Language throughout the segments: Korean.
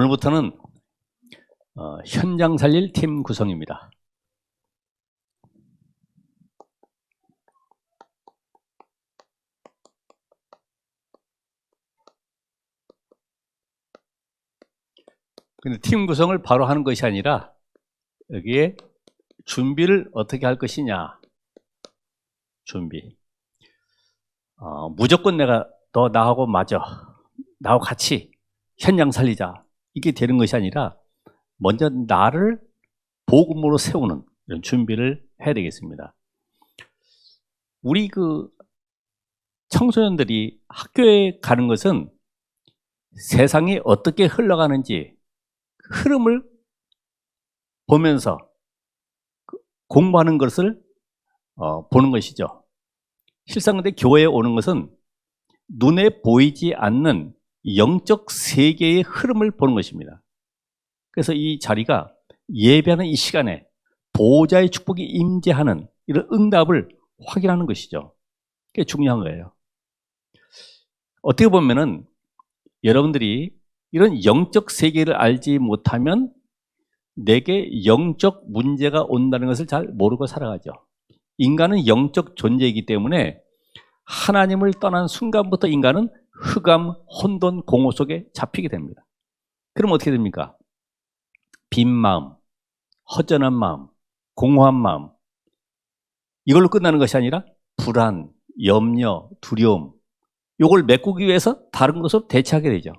오늘부터는 현장 살릴 팀 구성입니다. 근데 팀 구성을 바로 하는 것이 아니라 여기에 준비를 어떻게 할 것이냐. 준비. 무조건 내가 너 나하고 맞아. 나하고 같이 현장 살리자. 이게 되는 것이 아니라 먼저 나를 복음으로 세우는 이런 준비를 해야 되겠습니다. 우리 청소년들이 학교에 가는 것은 세상이 어떻게 흘러가는지 흐름을 보면서 공부하는 것을 보는 것이죠. 실상 근데 교회에 오는 것은 눈에 보이지 않는 영적 세계의 흐름을 보는 것입니다. 그래서 이 자리가 예배하는 이 시간에 보호자의 축복이 임재하는 이런 응답을 확인하는 것이죠. 그게 중요한 거예요. 어떻게 보면은 여러분들이 이런 영적 세계를 알지 못하면 내게 영적 문제가 온다는 것을 잘 모르고 살아가죠. 인간은 영적 존재이기 때문에 하나님을 떠난 순간부터 인간은 흑암, 혼돈, 공허 속에 잡히게 됩니다. 그럼 어떻게 됩니까? 빈 마음, 허전한 마음, 공허한 마음, 이걸로 끝나는 것이 아니라 불안, 염려, 두려움, 이걸 메꾸기 위해서 다른 것으로 대체하게 되죠.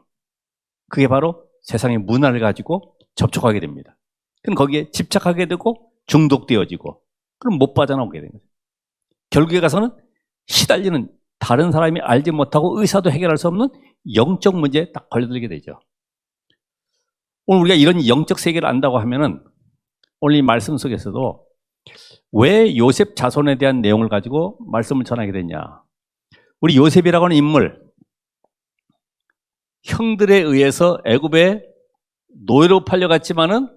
그게 바로 세상의 문화를 가지고 접촉하게 됩니다. 그럼 거기에 집착하게 되고 중독되어지고 그럼 못 빠져나오게 되는 거죠. 결국에 가서는 시달리는 다른 사람이 알지 못하고 의사도 해결할 수 없는 영적 문제에 딱 걸려들게 되죠. 오늘 우리가 이런 영적 세계를 안다고 하면은 오늘 이 말씀 속에서도 왜 요셉 자손에 대한 내용을 가지고 말씀을 전하게 됐냐. 우리 요셉이라고 하는 인물, 형들에 의해서 애굽에 노예로 팔려갔지만은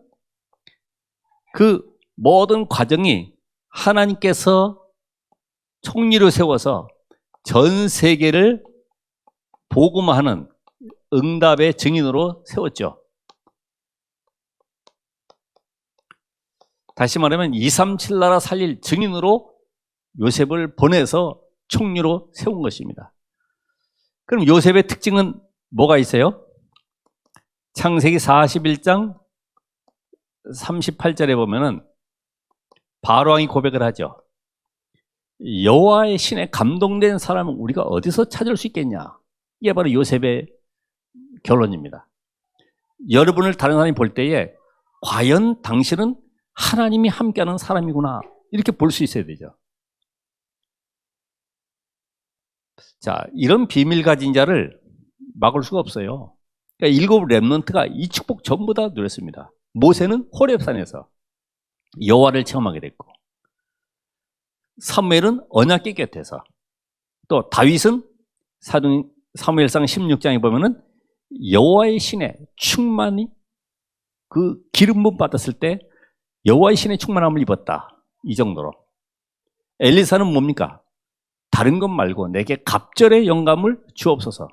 그 모든 과정이 하나님께서 총리로 세워서 전 세계를 복음화하는 응답의 증인으로 세웠죠. 다시 말하면 237 나라 살릴 증인으로 요셉을 보내서 총리로 세운 것입니다. 그럼 요셉의 특징은 뭐가 있어요? 창세기 41장 38절에 보면은 바로왕이 고백을 하죠. 여호와의 신에 감동된 사람은 우리가 어디서 찾을 수 있겠냐. 이게 바로 요셉의 결론입니다. 여러분을 다른 사람이 볼 때에 과연 당신은 하나님이 함께하는 사람이구나 이렇게 볼 수 있어야 되죠. 자, 이런 비밀 가진 자를 막을 수가 없어요. 그러니까 7 렘넌트가 이 축복 전부 다 누렸습니다. 모세는 호렙산에서 여호와를 체험하게 됐고, 사무엘은 언약궤 곁에서, 또 다윗은 사무엘상 16장에 보면은 여호와의 신의 충만이 그 기름 부음 받았을 때 여호와의 신의 충만함을 입었다. 이 정도로. 엘리사는 뭡니까? 다른 것 말고 내게 갑절의 영감을 주옵소서.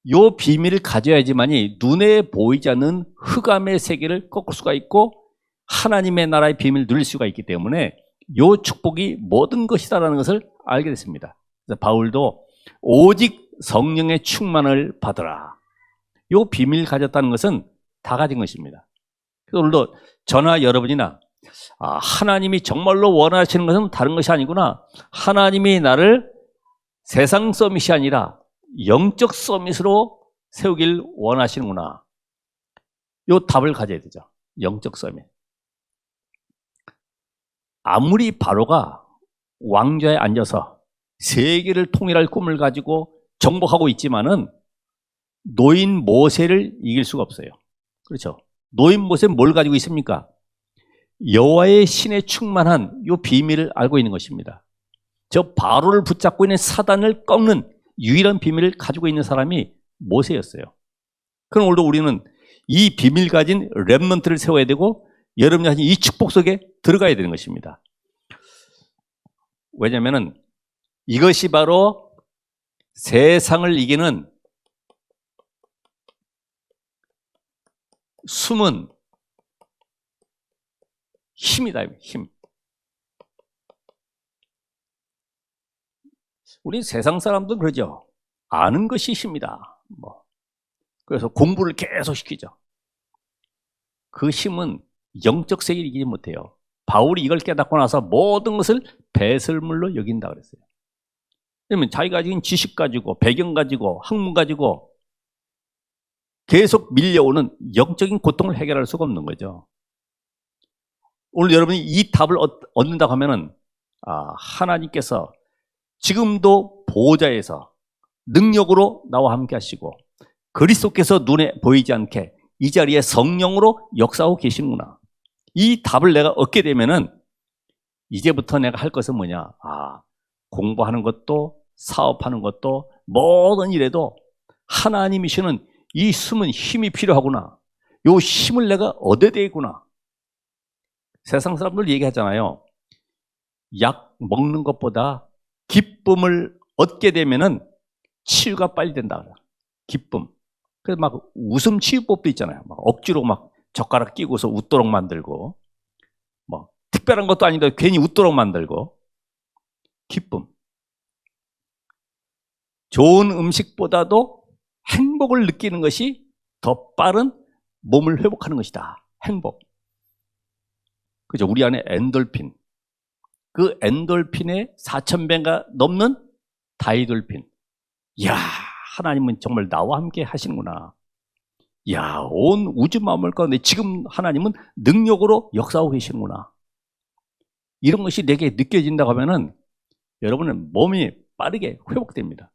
요 비밀을 가져야지만이 눈에 보이지 않는 흑암의 세계를 꺾을 수가 있고 하나님의 나라의 비밀을 누릴 수가 있기 때문에 요 축복이 모든 것이다라는 것을 알게 됐습니다. 그래서 바울도 오직 성령의 충만을 받으라. 요 비밀을 가졌다는 것은 다 가진 것입니다. 그래서 오늘도 저나 여러분이나 하나님이 정말로 원하시는 것은 다른 것이 아니구나. 하나님이 나를 세상 서밋이 아니라 영적 서밋으로 세우길 원하시는구나. 요 답을 가져야 되죠. 영적 서밋. 아무리 바로가 왕좌에 앉아서 세계를 통일할 꿈을 가지고 정복하고 있지만은 노인 모세를 이길 수가 없어요. 그렇죠? 노인 모세는 뭘 가지고 있습니까? 여호와의 신에 충만한 이 비밀을 알고 있는 것입니다. 저 바로를 붙잡고 있는 사단을 꺾는 유일한 비밀을 가지고 있는 사람이 모세였어요. 그럼 오늘도 우리는 이 비밀 가진 렘넌트를 세워야 되고 여러분이 가진 이 축복 속에 들어가야 되는 것입니다. 왜냐하면 이것이 바로 세상을 이기는 숨은 힘이다. 힘. 우리 세상 사람들은 그러죠. 아는 것이 힘이다. 그래서 공부를 계속 시키죠. 그 힘은 영적 세계를 이기지 못해요. 바울이 이걸 깨닫고 나서 모든 것을 배설물로 여긴다 그랬어요. 왜냐면 자기가 가진 지식 가지고 배경 가지고 학문 가지고 계속 밀려오는 영적인 고통을 해결할 수가 없는 거죠. 오늘 여러분이 이 답을 얻는다고 하면은 하나님께서 지금도 보호자에서 능력으로 나와 함께 하시고 그리스도께서 눈에 보이지 않게 이 자리에 성령으로 역사하고 계시는구나. 이 답을 내가 얻게 되면은 이제부터 내가 할 것은 뭐냐? 공부하는 것도 사업하는 것도 모든 일에도 하나님이시는 이 숨은 힘이 필요하구나. 이 힘을 내가 얻어야 되겠구나. 세상 사람들 얘기하잖아요. 약 먹는 것보다 기쁨을 얻게 되면은 치유가 빨리 된다. 기쁨. 그래서 막 웃음 치유법도 있잖아요. 막 억지로 막 젓가락 끼고서 웃도록 만들고, 뭐 특별한 것도 아닌데 괜히 웃도록 만들고. 기쁨. 좋은 음식보다도 행복을 느끼는 것이 더 빠른 몸을 회복하는 것이다. 행복. 그죠? 우리 안에 엔돌핀. 그 엔돌핀의 4,000배가 넘는 다이돌핀. 이야, 하나님은 정말 나와 함께 하시는구나. 이야, 온 우주 만물 가운데 지금 하나님은 능력으로 역사하고 계시는구나. 이런 것이 내게 느껴진다고 하면은 여러분은 몸이 빠르게 회복됩니다.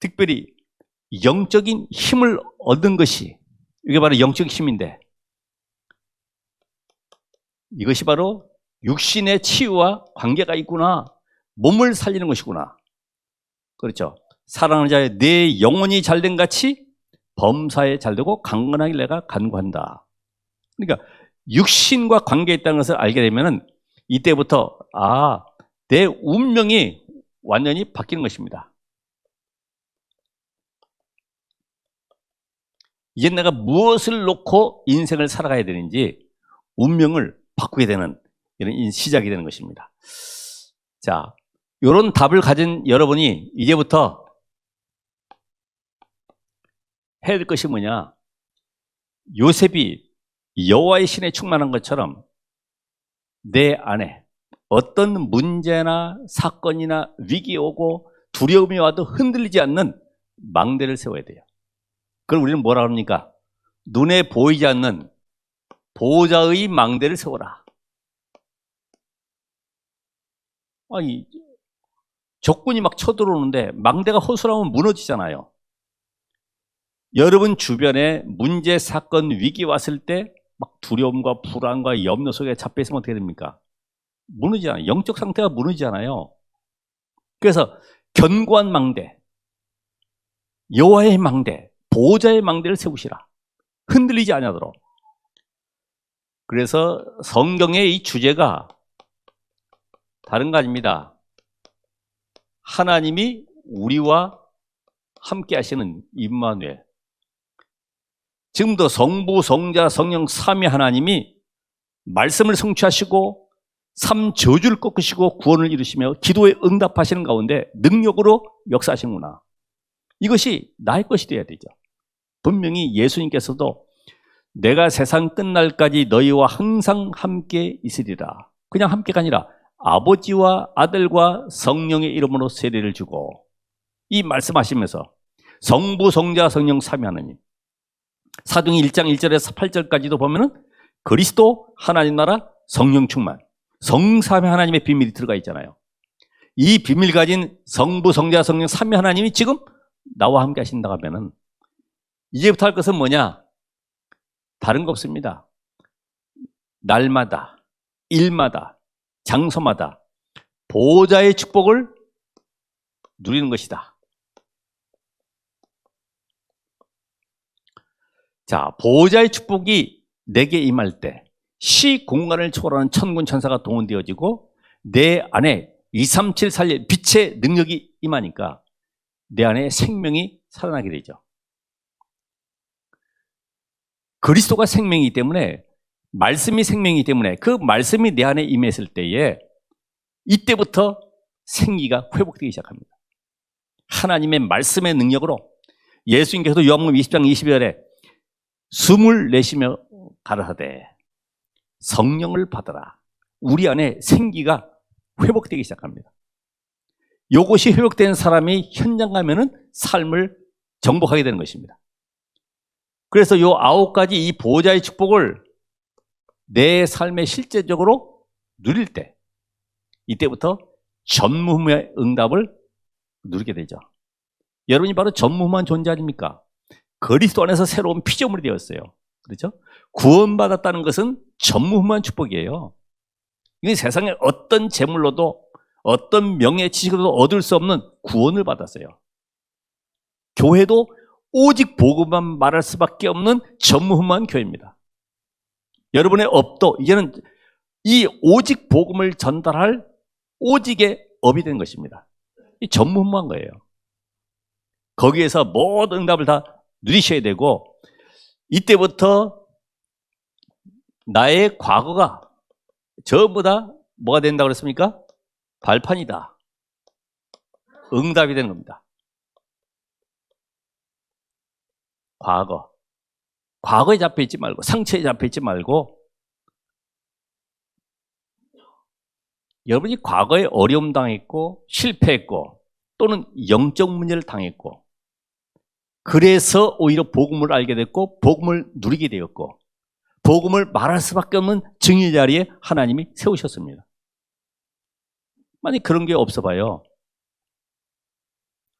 특별히 영적인 힘을 얻은 것이 이게 바로 영적 힘인데 이것이 바로 육신의 치유와 관계가 있구나. 몸을 살리는 것이구나. 그렇죠. 사랑하는 자의 내 영혼이 잘된 같이 범사에 잘되고 강건하게 내가 간구한다. 그러니까 육신과 관계에 있다는 것을 알게 되면은 이때부터 내 운명이 완전히 바뀌는 것입니다. 이제 내가 무엇을 놓고 인생을 살아가야 되는지 운명을 바꾸게 되는 이런 시작이 되는 것입니다. 자, 이런 답을 가진 여러분이 이제부터 해야 될 것이 뭐냐? 요셉이 여호와의 신에 충만한 것처럼 내 안에 어떤 문제나 사건이나 위기 오고 두려움이 와도 흔들리지 않는 망대를 세워야 돼요. 그럼 우리는 뭐라 합니까? 눈에 보이지 않는 보호자의 망대를 세워라. 적군이 막 쳐들어오는데 망대가 허술하면 무너지잖아요. 여러분 주변에 문제, 사건, 위기 왔을 때 막 두려움과 불안과 염려 속에 잡혀 있으면 어떻게 됩니까? 무너지잖아요. 영적 상태가 무너지잖아요. 그래서 견고한 망대, 여호와의 망대, 보호자의 망대를 세우시라. 흔들리지 않도록. 그래서 성경의 이 주제가 다른 거 아닙니다. 하나님이 우리와 함께 하시는 임마누엘. 지금도 성부, 성자, 성령 삼위 하나님이 말씀을 성취하시고 삼 저주를 꺾으시고 구원을 이루시며 기도에 응답하시는 가운데 능력으로 역사하시는구나. 이것이 나의 것이 되어야 되죠. 분명히 예수님께서도 내가 세상 끝날까지 너희와 항상 함께 있으리라. 그냥 함께가 아니라 아버지와 아들과 성령의 이름으로 세례를 주고 이 말씀하시면서 성부, 성자, 성령 삼위 하나님. 사도행전 1장 1절에서 8절까지도 보면은 그리스도 하나님 나라 성령 충만 성삼위 하나님의 비밀이 들어가 있잖아요. 이 비밀 가진 성부, 성자, 성령 삼위 하나님이 지금 나와 함께 하신다고 하면은 이제부터 할 것은 뭐냐? 다른 거 없습니다. 날마다, 일마다, 장소마다 보호자의 축복을 누리는 것이다. 자, 보호자의 축복이 내게 임할 때 시 공간을 초월하는 천군 천사가 동원되어지고 내 안에 237 살릴 빛의 능력이 임하니까 내 안에 생명이 살아나게 되죠. 그리스도가 생명이기 때문에, 말씀이 생명이기 때문에 그 말씀이 내 안에 임했을 때에 이때부터 생기가 회복되기 시작합니다. 하나님의 말씀의 능력으로 예수님께서도 요한복음 20장 20절에 숨을 내쉬며 가라사대 성령을 받아라. 우리 안에 생기가 회복되기 시작합니다. 이것이 회복된 사람이 현장 가면은 삶을 정복하게 되는 것입니다. 그래서 요 9가지 이 보호자의 축복을 내 삶에 실제적으로 누릴 때, 이때부터 전무후무의 응답을 누리게 되죠. 여러분이 바로 전무후무한 존재 아닙니까? 그리스도 안에서 새로운 피조물이 되었어요. 그렇죠? 구원받았다는 것은 전무후무한 축복이에요. 이게 세상에 어떤 재물로도 어떤 명예 지식으로도 얻을 수 없는 구원을 받았어요. 교회도 오직 복음만 말할 수밖에 없는 전무후무한 교회입니다. 여러분의 업도 이제는 이 오직 복음을 전달할 오직의 업이 된 것입니다. 이 전무후무한 거예요. 거기에서 모든 응답을 다 누리셔야 되고, 이때부터 나의 과거가 전부 다 뭐가 된다고 그랬습니까? 발판이다. 응답이 되는 겁니다. 과거에 잡혀있지 말고, 상처에 잡혀있지 말고, 여러분이 과거에 어려움 당했고 실패했고 또는 영적 문제를 당했고, 그래서 오히려 복음을 알게 됐고 복음을 누리게 되었고 복음을 말할 수밖에 없는 증인 자리에 하나님이 세우셨습니다. 만약 그런 게 없어 봐요.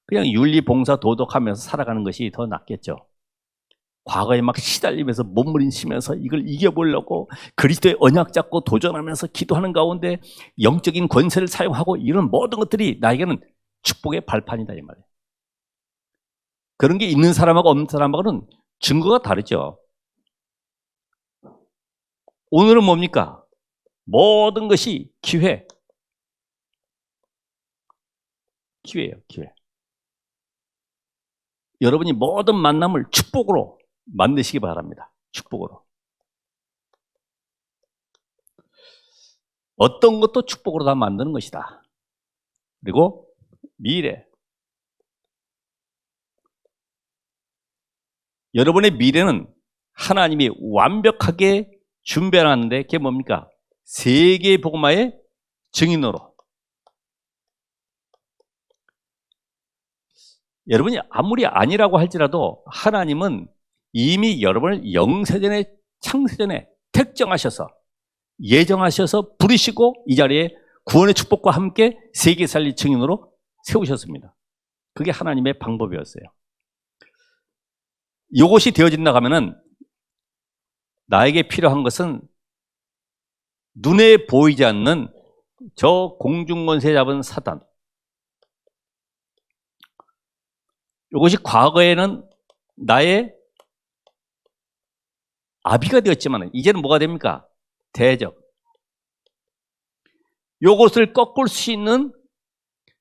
그냥 윤리, 봉사, 도덕하면서 살아가는 것이 더 낫겠죠. 과거에 막 시달리면서 몸부림치면서 이걸 이겨보려고 그리스도의 언약 잡고 도전하면서 기도하는 가운데 영적인 권세를 사용하고 이런 모든 것들이 나에게는 축복의 발판이다 이 말이에요. 그런 게 있는 사람하고 없는 사람하고는 증거가 다르죠. 오늘은 뭡니까? 모든 것이 기회예요. 기회. 여러분이 모든 만남을 축복으로 만드시기 바랍니다. 축복으로. 어떤 것도 축복으로 다 만드는 것이다. 그리고 미래. 여러분의 미래는 하나님이 완벽하게 준비해놨는데 그게 뭡니까? 세계 복음화의 증인으로. 여러분이 아무리 아니라고 할지라도 하나님은 이미 여러분을 영세전에 창세전에 택정하셔서 예정하셔서 부르시고 이 자리에 구원의 축복과 함께 세계 살릴 증인으로 세우셨습니다. 그게 하나님의 방법이었어요. 이것이 되어진다고 하면은 나에게 필요한 것은 눈에 보이지 않는 저 공중권세 잡은 사단, 이것이 과거에는 나의 아비가 되었지만 이제는 뭐가 됩니까? 대적. 이것을 꺾을 수 있는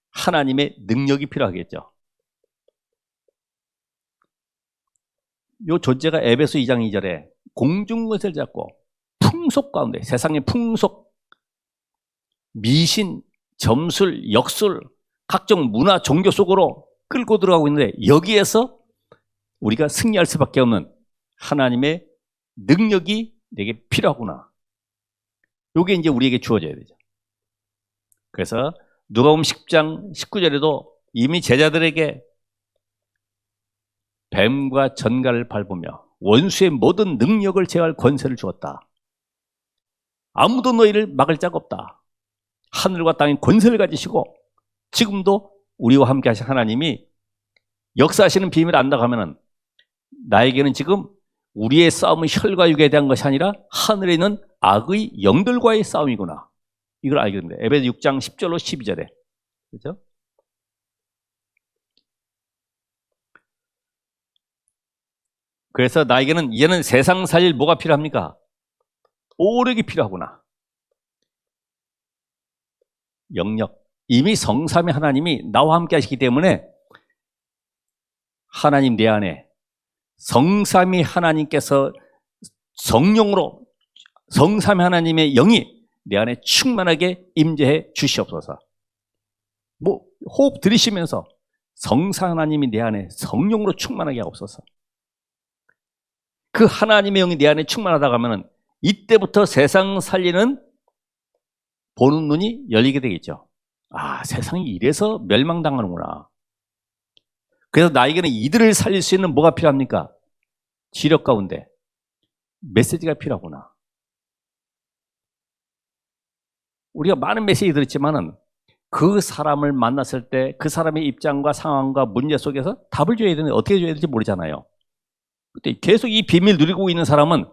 하나님의 능력이 필요하겠죠. 이 존재가 에베소 2장 2절에 공중권세를 잡고 풍속 가운데, 세상의 풍속, 미신, 점술, 역술, 각종 문화, 종교 속으로 끌고 들어가고 있는데 여기에서 우리가 승리할 수밖에 없는 하나님의 능력이 내게 필요하구나. 이게 이제 우리에게 주어져야 되죠. 그래서 누가복음 10장 19절에도 이미 제자들에게 뱀과 전갈을 밟으며 원수의 모든 능력을 제어할 권세를 주었다. 아무도 너희를 막을 자가 없다. 하늘과 땅의 권세를 가지시고 지금도 우리와 함께 하신 하나님이 역사하시는 비밀을 안다고 하면은 나에게는 지금 우리의 싸움은 혈과 육에 대한 것이 아니라 하늘에 있는 악의 영들과의 싸움이구나. 이걸 알게 됩니다. 에베소 6장 10절로 12절에. 그렇죠? 그래서 나에게는 이제는 세상 살릴 뭐가 필요합니까? 오력이 필요하구나. 영역. 이미 성삼위 하나님이 나와 함께 하시기 때문에 하나님 내 안에 성삼위 하나님께서 성령으로 성삼위 하나님의 영이 내 안에 충만하게 임재해 주시옵소서. 호흡 들이쉬면서 성삼위 하나님이 내 안에 성령으로 충만하게 하옵소서. 그 하나님의 영이 내 안에 충만하다고 하면 이때부터 세상 살리는 보는 눈이 열리게 되겠죠. 아, 세상이 이래서 멸망당하는구나. 그래서 나에게는 이들을 살릴 수 있는 뭐가 필요합니까? 지력 가운데 메시지가 필요하구나. 우리가 많은 메시지 들었지만은 그 사람을 만났을 때 그 사람의 입장과 상황과 문제 속에서 답을 줘야 되는데 어떻게 줘야 될지 모르잖아요. 근데 계속 이 비밀 누리고 있는 사람은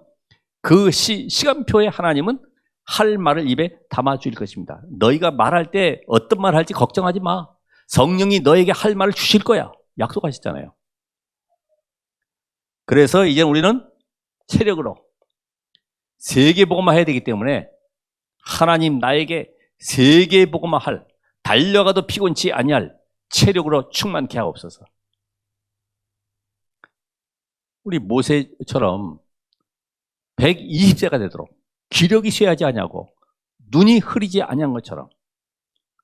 그 시간표에 하나님은 할 말을 입에 담아 줄 것입니다. 너희가 말할 때 어떤 말 할지 걱정하지 마. 성령이 너에게 할 말을 주실 거야. 약속하셨잖아요. 그래서 이제 우리는 체력으로 세계복음화 해야 되기 때문에 하나님 나에게 세계복음화 할, 달려가도 피곤치 아니할 체력으로 충만케 하옵소서. 우리 모세처럼 120세가 되도록 기력이 쇠하지 아니하고 눈이 흐리지 아니한 것처럼.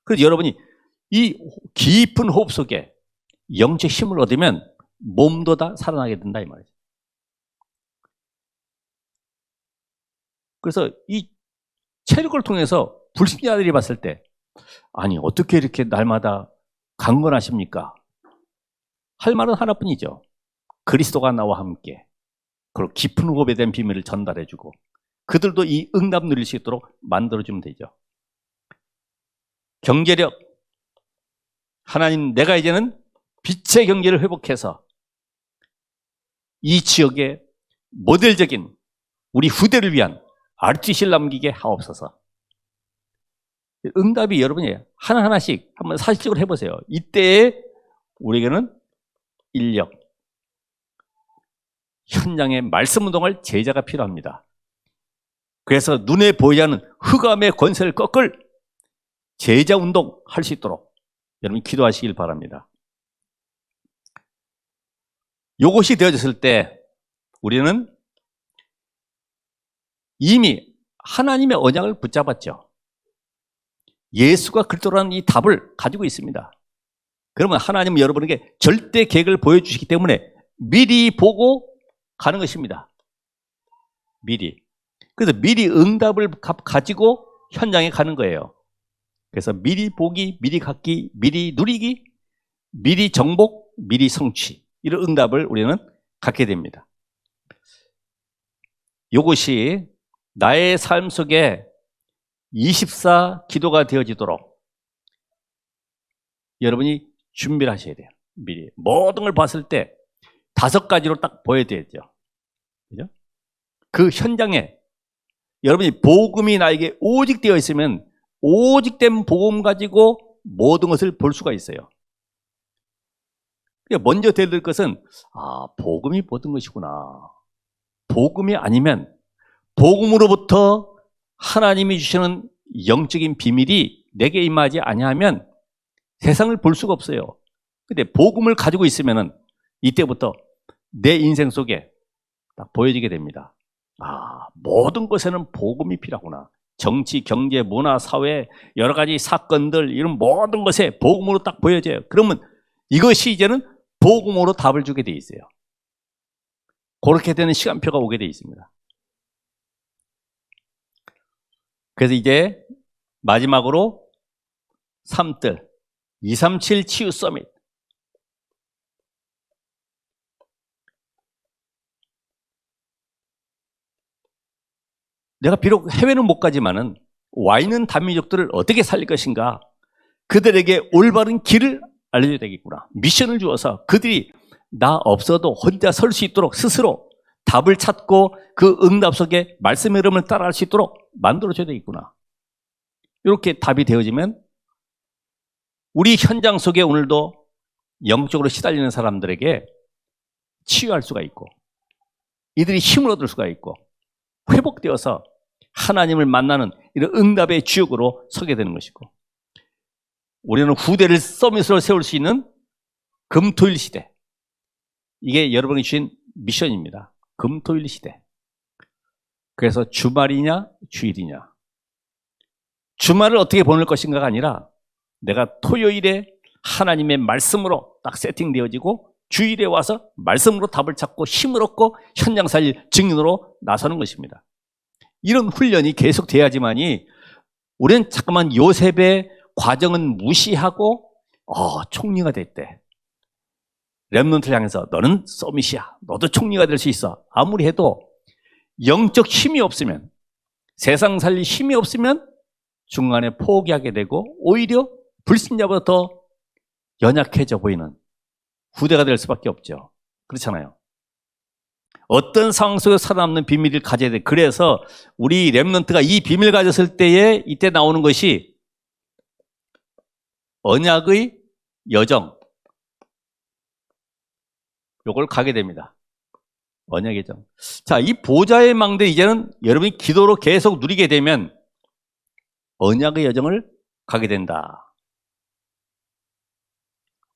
그래서 여러분이 이 깊은 호흡 속에 영적 힘을 얻으면 몸도 다 살아나게 된다 이 말이죠. 그래서 이 체력을 통해서 불신자들이 봤을 때 아니 어떻게 이렇게 날마다 강건하십니까? 할 말은 하나뿐이죠. 그리스도가 나와 함께 그리고 깊은 호흡에 대한 비밀을 전달해주고 그들도 이 응답 누릴 수 있도록 만들어주면 되죠. 경제력. 하나님 내가 이제는 빛의 경제를 회복해서 이 지역의 모델적인 우리 후대를 위한 RTC를 남기게 하옵소서. 응답이 여러분이 하나하나씩 한번 사실적으로 해보세요. 이때에 우리에게는 인력, 현장에 말씀 운동할 제자가 필요합니다. 그래서 눈에 보이지 않는 흑암의 권세를 꺾을 제자 운동 할 수 있도록 여러분 기도하시길 바랍니다. 이것이 되어졌을 때 우리는 이미 하나님의 언약을 붙잡았죠. 예수가 그리스도라는 이 답을 가지고 있습니다. 그러면 하나님은 여러분에게 절대 계획을 보여주시기 때문에 미리 보고 가는 것입니다. 미리. 그래서 미리 응답을 가지고 현장에 가는 거예요. 그래서 미리 보기, 미리 갖기, 미리 누리기, 미리 정복, 미리 성취. 이런 응답을 우리는 갖게 됩니다. 이것이 나의 삶 속에 24 기도가 되어지도록 여러분이 준비를 하셔야 돼요. 미리. 모든 걸 봤을 때 5가지로 딱 보여야되죠. 그죠? 그 현장에 여러분이 복음이 나에게 오직 되어 있으면 오직 된 복음 가지고 모든 것을 볼 수가 있어요. 먼저 될 것은 복음이 모든 것이구나. 복음이 아니면 복음으로부터 하나님이 주시는 영적인 비밀이 내게 임하지 아니하면 세상을 볼 수가 없어요. 근데 복음을 가지고 있으면은 이때부터 내 인생 속에 딱 보여지게 됩니다. 모든 것에는 복음이 필요하구나. 정치, 경제, 문화, 사회, 여러 가지 사건들 이런 모든 것에 복음으로 딱 보여져요. 그러면 이것이 이제는 복음으로 답을 주게 돼 있어요. 그렇게 되는 시간표가 오게 돼 있습니다. 그래서 이제 마지막으로 3뜰 237 치유 서밋. 내가 비록 해외는 못 가지만은 와 있는 단민족들을 어떻게 살릴 것인가, 그들에게 올바른 길을 알려줘야 되겠구나. 미션을 주어서 그들이 나 없어도 혼자 설 수 있도록 스스로 답을 찾고 그 응답 속에 말씀의 흐름을 따라갈 수 있도록 만들어줘야 되겠구나. 이렇게 답이 되어지면 우리 현장 속에 오늘도 영적으로 시달리는 사람들에게 치유할 수가 있고 이들이 힘을 얻을 수가 있고 회복되어서 하나님을 만나는 이런 응답의 주역으로 서게 되는 것이고, 우리는 후대를 서밋으로 세울 수 있는 금토일 시대, 이게 여러분이 주신 미션입니다. 금토일 시대. 그래서 주말이냐 주일이냐, 주말을 어떻게 보낼 것인가가 아니라 내가 토요일에 하나님의 말씀으로 딱 세팅되어지고 주일에 와서 말씀으로 답을 찾고 힘을 얻고 현장 살릴 증인으로 나서는 것입니다. 이런 훈련이 계속 돼야지만이 우리는 잠깐만 요셉의 과정은 무시하고 총리가 됐대. 렘넌트를 향해서 너는 서밋이야. 너도 총리가 될 수 있어. 아무리 해도 영적 힘이 없으면, 세상 살릴 힘이 없으면 중간에 포기하게 되고 오히려 불신자보다 더 연약해져 보이는 후대가 될 수밖에 없죠. 그렇잖아요. 어떤 상황 속에 살아남는 비밀을 가져야 돼. 그래서 우리 렘넌트가 이 비밀을 가졌을 때에 이때 나오는 것이 언약의 여정, 요걸 가게 됩니다. 언약의 여정. 자, 이 보좌의 망대 이제는 여러분이 기도로 계속 누리게 되면 언약의 여정을 가게 된다.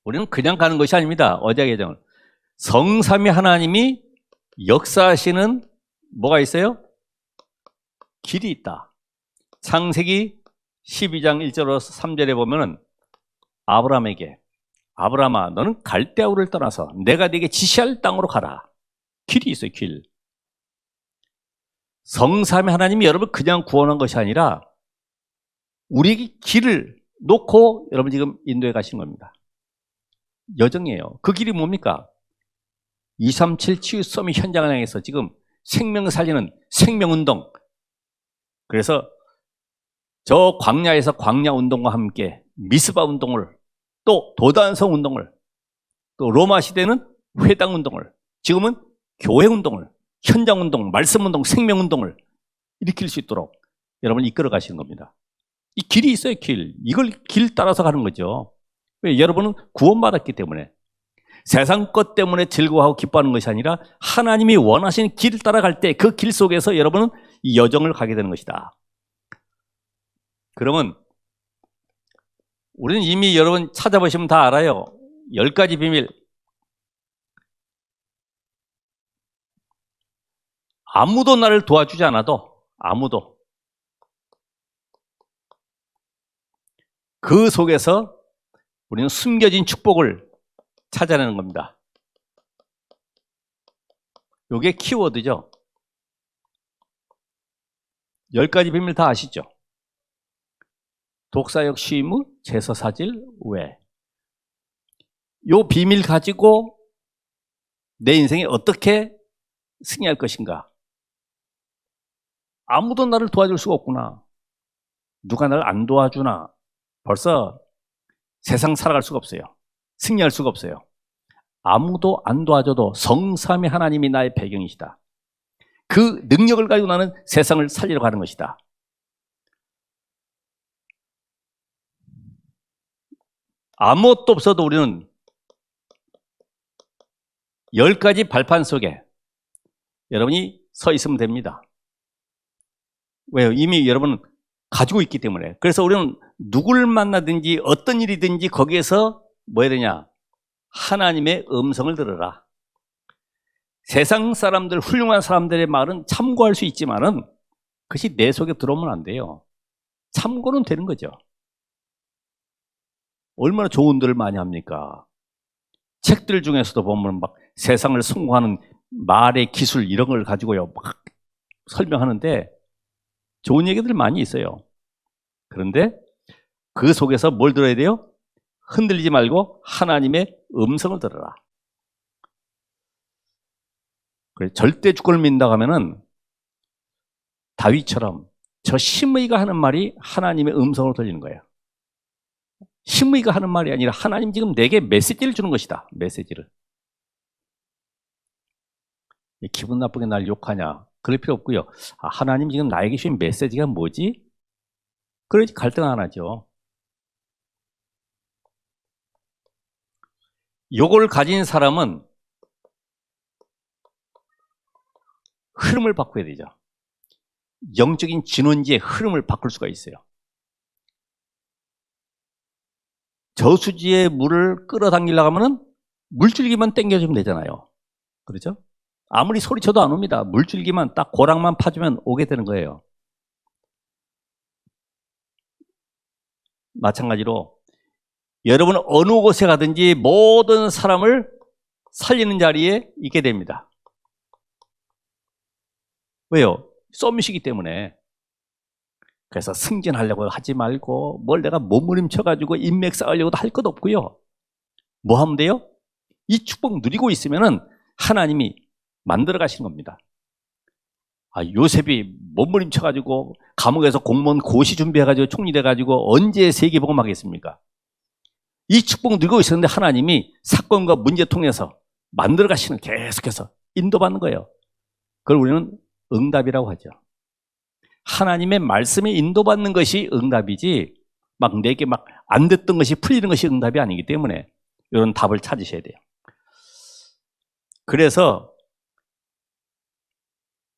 우리는 그냥 가는 것이 아닙니다. 언약의 여정을. 성삼위 하나님이 역사하시는 뭐가 있어요? 길이 있다. 창세기 12장 1절에서 3절에 보면은 아브라함에게, 아브라함아 너는 갈대아우를 떠나서 내가 네게 지시할 땅으로 가라. 길이 있어요. 길. 성삼위 하나님이 여러분 그냥 구원한 것이 아니라 우리에게 길을 놓고 여러분 지금 인도에 가시는 겁니다. 여정이에요. 그 길이 뭡니까? 237 치유 서밋 현장을 향해서 지금 생명 살리는 생명운동. 그래서 저 광야에서 광야 운동과 함께 미스바 운동을, 또 도단성 운동을, 또 로마 시대는 회당 운동을, 지금은 교회 운동을, 현장 운동, 말씀 운동, 생명 운동을 일으킬 수 있도록 여러분을 이끌어 가시는 겁니다. 이 길이 있어요. 길. 이걸 길 따라서 가는 거죠. 왜? 여러분은 구원받았기 때문에, 세상 것 때문에 즐거워하고 기뻐하는 것이 아니라 하나님이 원하시는 길을 따라갈 때 그 길 속에서 여러분은 이 여정을 가게 되는 것이다. 그러면 우리는 이미 여러분 찾아보시면 다 알아요. 10가지 비밀. 아무도 나를 도와주지 않아도, 아무도 그 속에서 우리는 숨겨진 축복을 찾아내는 겁니다. 이게 키워드죠. 10가지 비밀 다 아시죠? 독사역 쉬무, 제서사질, 외. 요 비밀 가지고 내 인생에 어떻게 승리할 것인가? 아무도 나를 도와줄 수가 없구나. 누가 나를 안 도와주나? 벌써 세상 살아갈 수가 없어요. 승리할 수가 없어요. 아무도 안 도와줘도 성삼위 하나님이 나의 배경이시다. 그 능력을 가지고 나는 세상을 살리러 가는 것이다. 아무것도 없어도 우리는 10가지 발판 속에 여러분이 서 있으면 됩니다. 왜요? 이미 여러분은 가지고 있기 때문에. 그래서 우리는 누굴 만나든지 어떤 일이든지 거기에서 뭐 해야 되냐? 하나님의 음성을 들어라. 세상 사람들, 훌륭한 사람들의 말은 참고할 수 있지만은 그것이 내 속에 들어오면 안 돼요. 참고는 되는 거죠. 얼마나 좋은들을 많이 합니까? 책들 중에서도 보면 막 세상을 성공하는 말의 기술 이런 걸 가지고요 막 설명하는데 좋은 얘기들 많이 있어요. 그런데 그 속에서 뭘 들어야 돼요? 흔들리지 말고 하나님의 음성을 들어라. 그래, 절대 주권을 믿는다고 하면은 다윗처럼 저 심의가 하는 말이 하나님의 음성으로 들리는 거예요. 심의가 하는 말이 아니라 하나님 지금 내게 메시지를 주는 것이다. 메시지를. 기분 나쁘게 날 욕하냐? 그럴 필요 없고요. 하나님 지금 나에게 주신 메시지가 뭐지? 그러지 갈등 안 하죠. 요걸 가진 사람은 흐름을 바꿔야 되죠. 영적인 진원지의 흐름을 바꿀 수가 있어요. 저수지의 물을 끌어당기려고 하면 물줄기만 당겨주면 되잖아요. 그렇죠? 아무리 소리쳐도 안 옵니다. 물줄기만 딱 고랑만 파주면 오게 되는 거예요. 마찬가지로 여러분은 어느 곳에 가든지 모든 사람을 살리는 자리에 있게 됩니다. 왜요? 썸이시기 때문에. 그래서 승진하려고 하지 말고 뭘 내가 몸부림쳐가지고 인맥 쌓으려고도 할 것 없고요. 뭐 하면 돼요? 이 축복 누리고 있으면은 하나님이 만들어 가시는 겁니다. 요셉이 몸부림쳐가지고 감옥에서 공무원 고시 준비해가지고 총리 돼가지고 언제 세계복음 하겠습니까? 이 축복 누리고 있었는데 하나님이 사건과 문제 통해서 만들어 가시는, 계속해서 인도받는 거예요. 그걸 우리는 응답이라고 하죠. 하나님의 말씀에 인도받는 것이 응답이지 막 내게 막 안 됐던 것이 풀리는 것이 응답이 아니기 때문에 이런 답을 찾으셔야 돼요. 그래서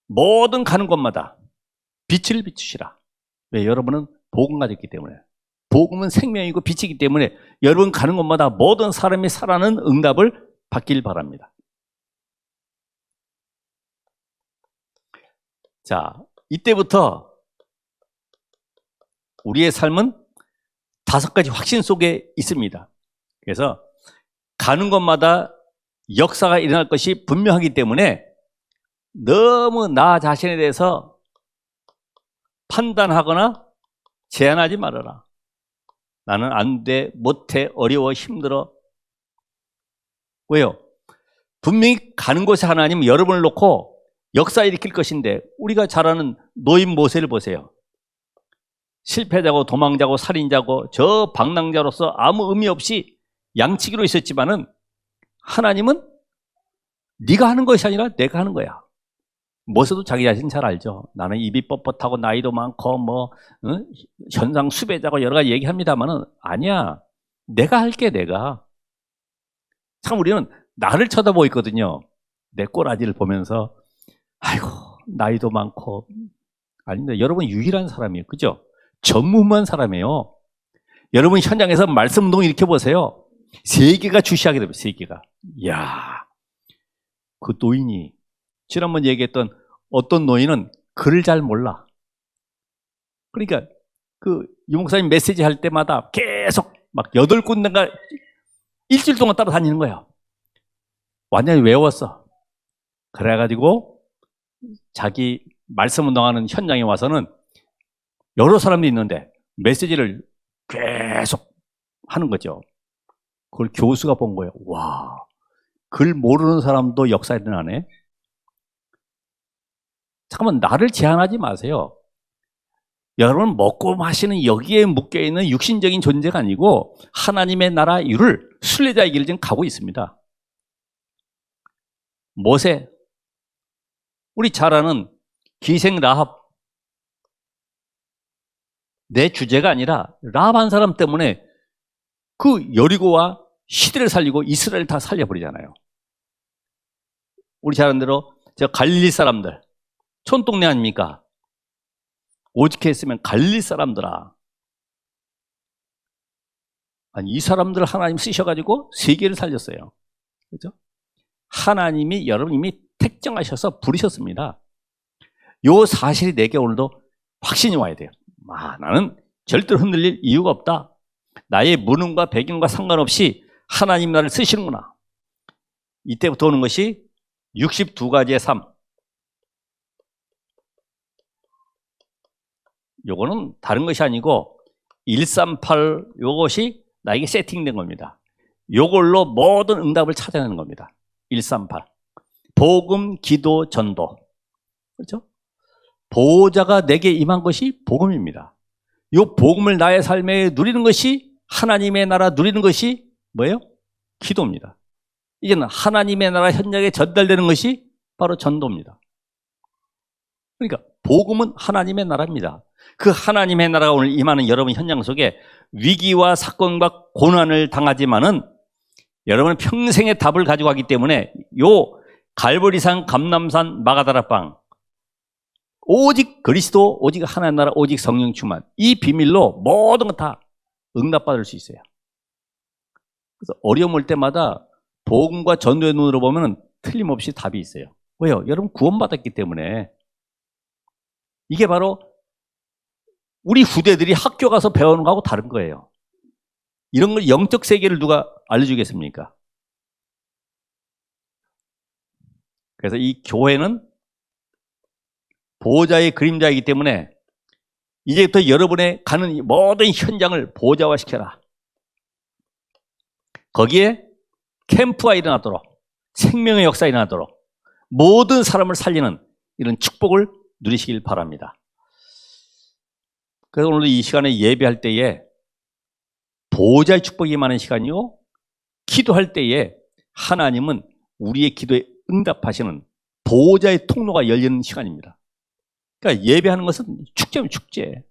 모든 가는 곳마다 빛을 비추시라. 왜? 여러분은 복음 가졌기 때문에. 복음은 생명이고 빛이기 때문에 여러분 가는 곳마다 모든 사람이 살아는 응답을 받길 바랍니다. 자, 이때부터 우리의 삶은 5가지 확신 속에 있습니다. 그래서 가는 곳마다 역사가 일어날 것이 분명하기 때문에 너무 나 자신에 대해서 판단하거나 제한하지 말아라. 나는 안 돼, 못해, 어려워, 힘들어. 왜요? 분명히 가는 곳에 하나님은 여러분을 놓고 역사 일으킬 것인데, 우리가 잘 아는 노인 모세를 보세요. 실패자고 도망자고 살인자고 저 방랑자로서 아무 의미 없이 양치기로 있었지만은 하나님은 네가 하는 것이 아니라 내가 하는 거야. 모세도 자기 자신 잘 알죠. 나는 입이 뻣뻣하고 나이도 많고 현상 수배자고 여러 가지 얘기합니다만은 아니야. 내가 할게, 내가. 참 우리는 나를 쳐다보고 있거든요. 내 꼬라지를 보면서 아이고 나이도 많고. 아닙니다. 여러분 유일한 사람이에요. 그죠? 전무후무한 사람이에요. 여러분 현장에서 말씀 운동 일으켜 보세요. 세계가 주시하게 됩니다. 세계가. 이야, 그 노인이 지난번 얘기했던 어떤 노인은 글을 잘 몰라. 그러니까 그 유목사님 메시지 할 때마다 계속 막 8군데가 일주일 동안 따라다니는 거예요. 완전히 외웠어. 그래가지고 자기 말씀 운동하는 현장에 와서는 여러 사람들이 있는데 메시지를 계속 하는 거죠. 그걸 교수가 본 거예요. 와, 글 모르는 사람도 역사에 일어나네. 잠깐만, 나를 제한하지 마세요. 여러분 먹고 마시는 여기에 묶여있는 육신적인 존재가 아니고 하나님의 나라 이룰 순례자의 길을 지금 가고 있습니다. 모세, 우리 잘 아는 기생 라합, 내 주제가 아니라 라합 한 사람 때문에 그 여리고와 시대를 살리고 이스라엘 다 살려버리잖아요. 우리 잘 아는 대로 저 갈릴리 사람들, 촌동네 아닙니까? 오직 했으면 갈릴리 사람들아. 아니, 이 사람들을 하나님 쓰셔가지고 세계를 살렸어요. 그렇죠? 하나님이 여러분 이미 택정하셔서 부르셨습니다. 요 사실이 내게 오늘도 확신이 와야 돼요. 나는 절대로 흔들릴 이유가 없다. 나의 무능과 배경과 상관없이 하나님 나를 쓰시는구나. 이때부터 오는 것이 62가지의 삶. 요거는 다른 것이 아니고 138 요것이 나에게 세팅된 겁니다. 요걸로 모든 응답을 찾아내는 겁니다. 138. 복음, 기도, 전도. 그렇죠? 보호자가 내게 임한 것이 복음입니다. 요 복음을 나의 삶에 누리는 것이, 하나님의 나라 누리는 것이 뭐예요? 기도입니다. 이제는 하나님의 나라 현장에 전달되는 것이 바로 전도입니다. 그러니까 복음은 하나님의 나라입니다. 그 하나님의 나라가 오늘 임하는 여러분 현장 속에 위기와 사건과 고난을 당하지만은 여러분은 평생의 답을 가지고 가기 때문에 요 갈보리산, 감람산, 마가다라빵, 오직 그리스도, 오직 하나님 나라, 오직 성령 충만, 이 비밀로 모든 것 다 응답받을 수 있어요. 그래서 어려움 올 때마다 복음과 전도의 눈으로 보면 틀림없이 답이 있어요. 왜요? 여러분 구원받았기 때문에. 이게 바로 우리 후대들이 학교 가서 배우는 거하고 다른 거예요. 이런 걸 영적 세계를 누가 알려주겠습니까? 그래서 이 교회는 보호자의 그림자이기 때문에 이제부터 여러분의 가는 모든 현장을 보호자화시켜라. 거기에 캠프가 일어나도록, 생명의 역사가 일어나도록 모든 사람을 살리는 이런 축복을 누리시길 바랍니다. 그래서 오늘 이 시간에 예배할 때에 보호자의 축복이 많은 시간이요, 기도할 때에 하나님은 우리의 기도에 응답하시는 보호자의 통로가 열리는 시간입니다. 그러니까 예배하는 것은 축제면 축제.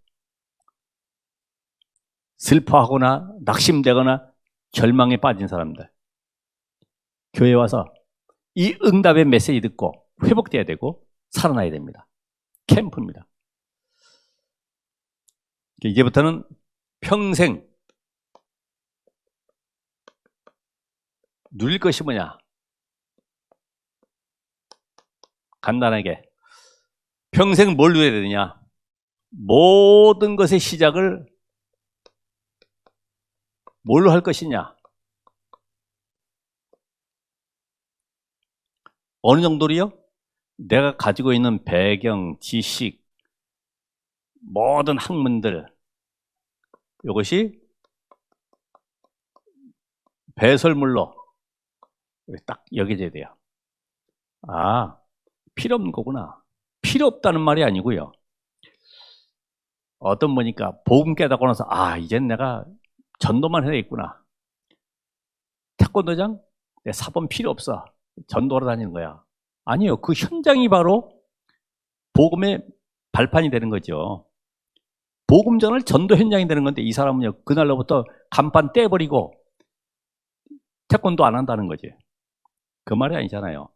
슬퍼하거나 낙심되거나 절망에 빠진 사람들, 교회에 와서 이 응답의 메시지 듣고 회복돼야 되고 살아나야 됩니다. 캠프입니다. 이제부터는 평생 누릴 것이 뭐냐? 간단하게 평생 뭘 누려야 되느냐? 모든 것의 시작을 뭘로 할 것이냐? 어느 정도로요? 내가 가지고 있는 배경, 지식, 모든 학문들, 이것이 배설물로 딱 여겨져야 돼요. 아, 필요 없는 거구나. 필요 없다는 말이 아니고요. 어떤 분이니까 복음 깨닫고 나서 이젠 내가 전도만 해야 되겠구나. 태권도장? 내 사범 필요 없어. 전도하러 다니는 거야. 아니요. 그 현장이 바로 복음의 발판이 되는 거죠. 복음 전을 전도 현장이 되는 건데 이 사람은요, 그날로부터 간판 떼버리고 태권도 안 한다는 거지. 그 말이 아니잖아요.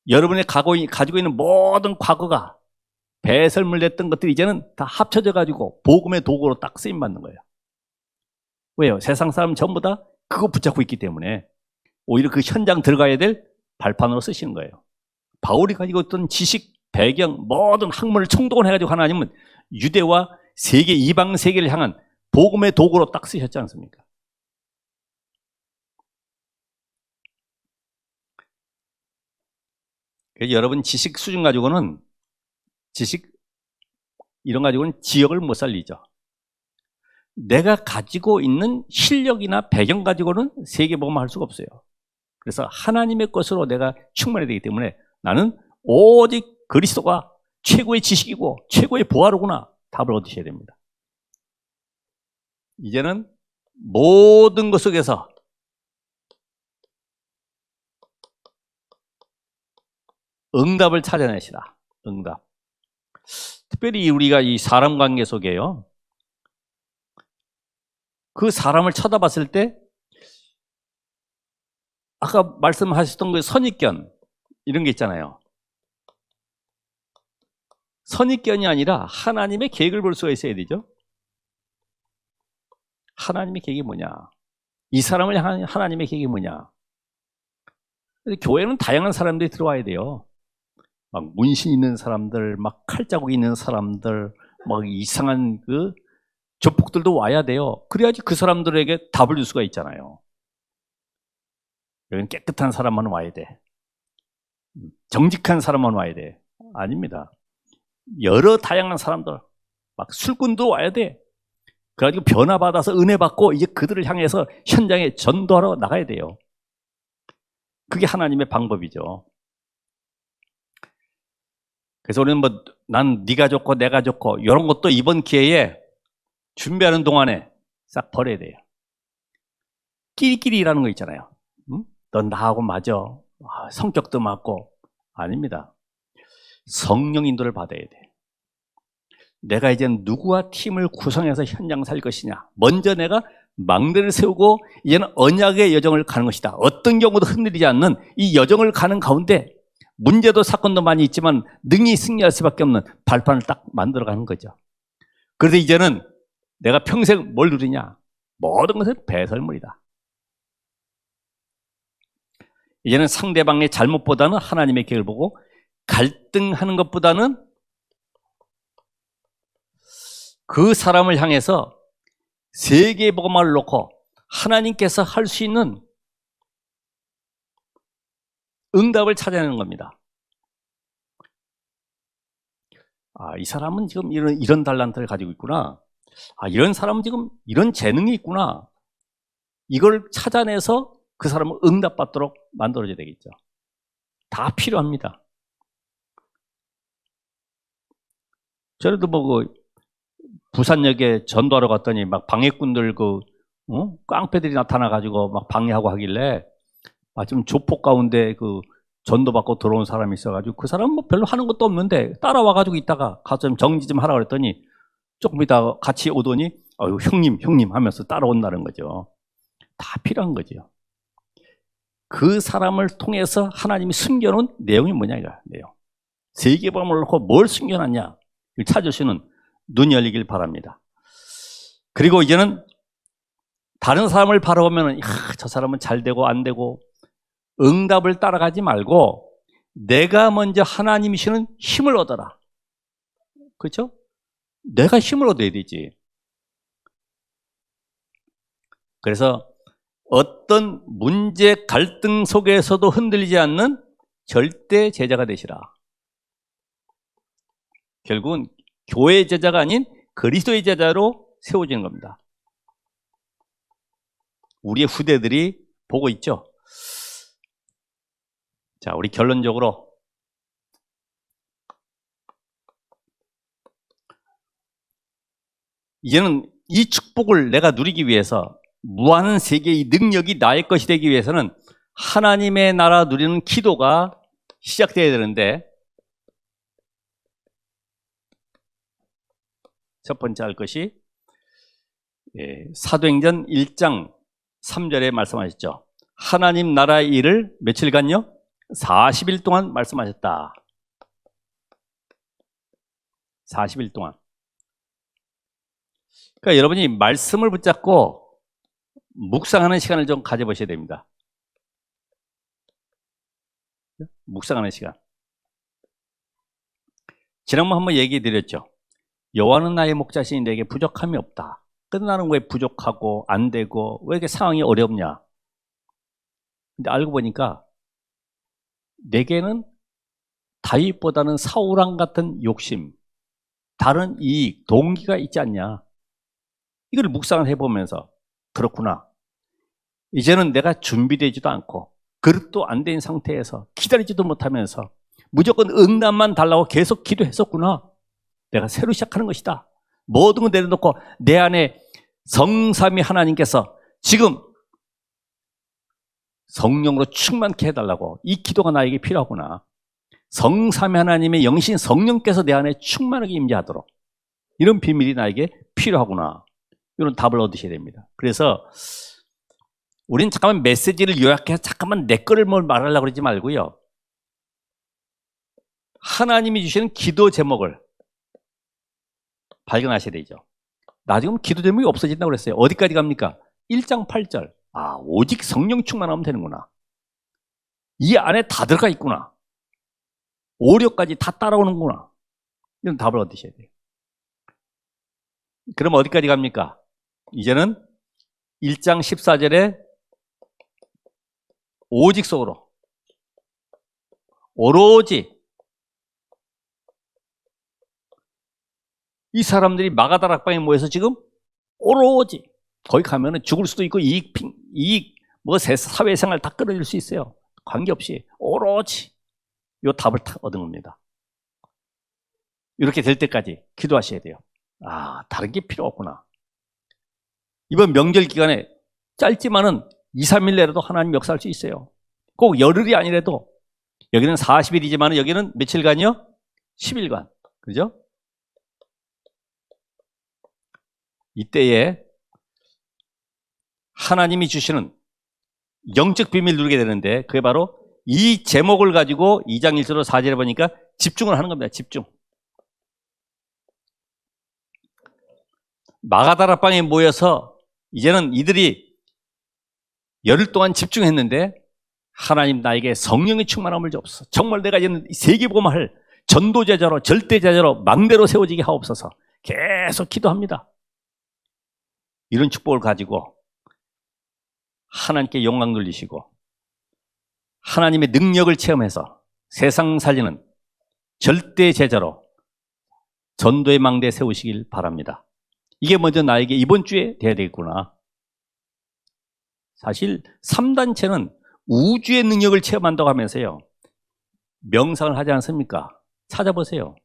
여러분이 가지고 있는 모든 과거가 배설물 냈던 것들이 이제는 다 합쳐져 가지고 복음의 도구로 딱 쓰임받는 거예요. 왜요? 세상 사람 전부 다 그거 붙잡고 있기 때문에 오히려 그 현장 들어가야 될 발판으로 쓰시는 거예요. 바울이 가지고 있던 지식, 배경, 모든 학문을 총동원해가지고 하나님은 유대와 세계, 이방 세계를 향한 복음의 도구로 딱 쓰셨지 않습니까? 그래서 여러분 지식 수준 가지고는 이런 가지고는 지역을 못 살리죠. 내가 가지고 있는 실력이나 배경 가지고는 세계복음을 할 수가 없어요. 그래서 하나님의 것으로 내가 충만해야 되기 때문에 나는 오직 그리스도가 최고의 지식이고 최고의 보화로구나 답을 얻으셔야 됩니다. 이제는 모든 것 속에서 응답을 찾아내시라. 응답. 특별히 우리가 이 사람 관계 속에요, 그 사람을 쳐다봤을 때 아까 말씀하셨던 그 선입견 이런 게 있잖아요. 선입견이 아니라 하나님의 계획을 볼 수가 있어야 되죠. 하나님의 계획이 뭐냐? 이 사람을 향한 하나님의 계획이 뭐냐? 교회는 다양한 사람들이 들어와야 돼요. 막 문신 있는 사람들, 막 칼자국 있는 사람들, 막 이상한 그 조폭들도 와야 돼요. 그래야지 그 사람들에게 답을 줄 수가 있잖아요. 여기는 깨끗한 사람만 와야 돼. 정직한 사람만 와야 돼. 아닙니다. 여러 다양한 사람들, 막 술꾼도 와야 돼. 그래가지고 변화받아서 은혜 받고 이제 그들을 향해서 현장에 전도하러 나가야 돼요. 그게 하나님의 방법이죠. 그래서 우리는 난 네가 좋고 내가 좋고 이런 것도 이번 기회에 준비하는 동안에 싹 버려야 돼요. 끼리끼리라는 거 있잖아요. 넌 나하고 맞아. 성격도 맞고. 아닙니다. 성령 인도를 받아야 돼. 내가 이제 누구와 팀을 구성해서 현장 살 것이냐. 먼저 내가 망대를 세우고 이제는 언약의 여정을 가는 것이다. 어떤 경우도 흔들리지 않는 이 여정을 가는 가운데 문제도 사건도 많이 있지만 능히 승리할 수밖에 없는 발판을 딱 만들어가는 거죠. 그래서 이제는 내가 평생 뭘 누리냐? 모든 것은 배설물이다. 이제는 상대방의 잘못보다는 하나님의 계획을 보고 갈등하는 것보다는 그 사람을 향해서 세계복음화를 놓고 하나님께서 할 수 있는 응답을 찾아내는 겁니다. 아, 이 사람은 지금 이런 달란트를 가지고 있구나. 아, 이런 사람은 지금 이런 재능이 있구나. 이걸 찾아내서 그 사람을 응답받도록 만들어줘야 되겠죠. 다 필요합니다. 저래도 뭐 부산역에 전도하러 갔더니 막 방해꾼들 깡패들이 나타나가지고 막 방해하고 하길래 좀 조폭 가운데 전도받고 들어온 사람이 있어가지고 그 사람은 뭐 별로 하는 것도 없는데 따라와가지고 있다가 가서 좀 정지 좀 하라고 그랬더니 조금 있다가 같이 오더니 형님 하면서 따라온다는 거죠. 다 필요한 거죠. 그 사람을 통해서 하나님이 숨겨놓은 내용이 뭐냐 이거야. 내용. 세계복음을 놓고 뭘 숨겨놨냐 찾을 수 있는 눈이 열리길 바랍니다. 그리고 이제는 다른 사람을 바라보면 저 사람은 잘 되고 안 되고 응답을 따라가지 말고 내가 먼저 하나님이 주시는 힘을 얻어라. 그렇죠? 내가 힘을 얻어야 되지. 그래서 어떤 문제 갈등 속에서도 흔들리지 않는 절대 제자가 되시라. 결국은 교회의 제자가 아닌 그리스도의 제자로 세워지는 겁니다. 우리의 후대들이 보고 있죠. 자, 우리 결론적으로 이제는 이 축복을 내가 누리기 위해서 무한 세계의 능력이 나의 것이 되기 위해서는 하나님의 나라 누리는 기도가 시작돼야 되는데 첫 번째 할 것이 사도행전 1장 3절에 말씀하셨죠. 하나님 나라의 일을 며칠간요? 40일 동안 말씀하셨다. 40일 동안. 그러니까 여러분이 말씀을 붙잡고 묵상하는 시간을 좀 가져보셔야 됩니다. 묵상하는 시간. 지난번 한번 얘기 드렸죠. 여호와는 나의 목자시니 내게 부족함이 없다. 근데 나는 왜 부족하고 안 되고 왜 이렇게 상황이 어렵냐? 근데 알고 보니까 내게는 다윗보다는 사울왕 같은 욕심, 다른 이익, 동기가 있지 않냐? 이걸 묵상을 해보면서 그렇구나. 이제는 내가 준비되지도 않고 그릇도 안 된 상태에서 기다리지도 못하면서 무조건 응답만 달라고 계속 기도했었구나. 내가 새로 시작하는 것이다. 모든 걸 내려놓고 내 안에 성삼위 하나님께서 지금 성령으로 충만케 해달라고 이 기도가 나에게 필요하구나. 성삼위 하나님의 영신 성령께서 내 안에 충만하게 임재하도록 이런 비밀이 나에게 필요하구나. 이런 답을 얻으셔야 됩니다. 그래서 우리는 잠깐만 메시지를 요약해서 잠깐만 내 거를 뭘 말하려고 그러지 말고요. 하나님이 주시는 기도 제목을 발견하셔야 되죠. 나 지금 기도 제목이 없어진다고 그랬어요. 어디까지 갑니까? 1장 8절. 아, 오직 성령 충만하면 되는구나. 이 안에 다 들어가 있구나. 5, 6까지 다 따라오는구나. 이런 답을 얻으셔야 돼요. 그럼 어디까지 갑니까? 이제는 1장 14절에 오직 속으로 오로지 이 사람들이 마가다 락방에 모여서 지금 오로지 거기 가면은 죽을 수도 있고 이익 뭐 사회생활 다 끌어낼 수 있어요. 관계없이 오로지 이 답을 다 얻은 겁니다. 이렇게 될 때까지 기도하셔야 돼요. 아, 다른 게 필요 없구나. 이번 명절 기간에 짧지만은 2, 3일 내로도 하나님 역사할 수 있어요. 꼭 열흘이 아니라도 여기는 40일이지만 여기는 며칠간이요? 10일간. 그죠? 이때에 하나님이 주시는 영적 비밀을 누리게 되는데 그게 바로 이 제목을 가지고 2장 1절로 4절에 보니까 집중을 하는 겁니다. 집중. 마가다락방에 모여서 이제는 이들이 열흘 동안 집중했는데 하나님 나에게 성령의 충만함을 주옵소서. 정말 내가 이제는 세계복음을 전도제자로 절대제자로 망대로 세워지게 하옵소서. 계속 기도합니다. 이런 축복을 가지고 하나님께 영광 돌리시고 하나님의 능력을 체험해서 세상 살리는 절대제자로 전도의 망대에 세우시길 바랍니다. 이게 먼저 나에게 이번 주에 돼야 되겠구나. 사실 3단체는 우주의 능력을 체험한다고 하면서요, 명상을 하지 않습니까? 찾아보세요.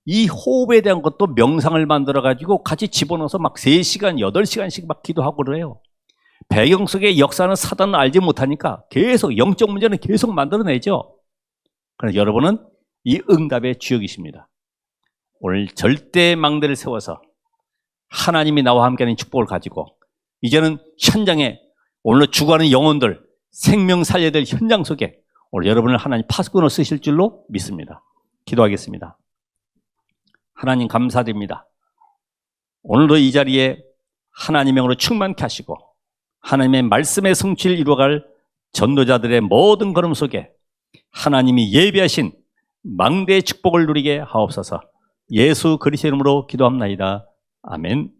이 호흡에 대한 것도 명상을 만들어가지고 같이 집어넣어서 막 3시간, 8시간씩 막 기도하고 그래요. 배경 속의 역사는 사단은 알지 못하니까 계속 영적 문제는 계속 만들어내죠. 그래서 여러분은 이 응답의 주역이십니다. 오늘 절대 망대를 세워서 하나님이 나와 함께하는 축복을 가지고 이제는 현장에 오늘로 죽어가는 영혼들 생명 살려야 될 현장 속에 오늘 여러분을 하나님 파수꾼으로 쓰실 줄로 믿습니다. 기도하겠습니다. 하나님 감사드립니다. 오늘도 이 자리에 하나님의 영으로 충만케 하시고 하나님의 말씀의 성취를 이루어갈 전도자들의 모든 걸음 속에 하나님이 예비하신 망대의 축복을 누리게 하옵소서. 예수 그리스도의 이름으로 기도합나이다. 아멘.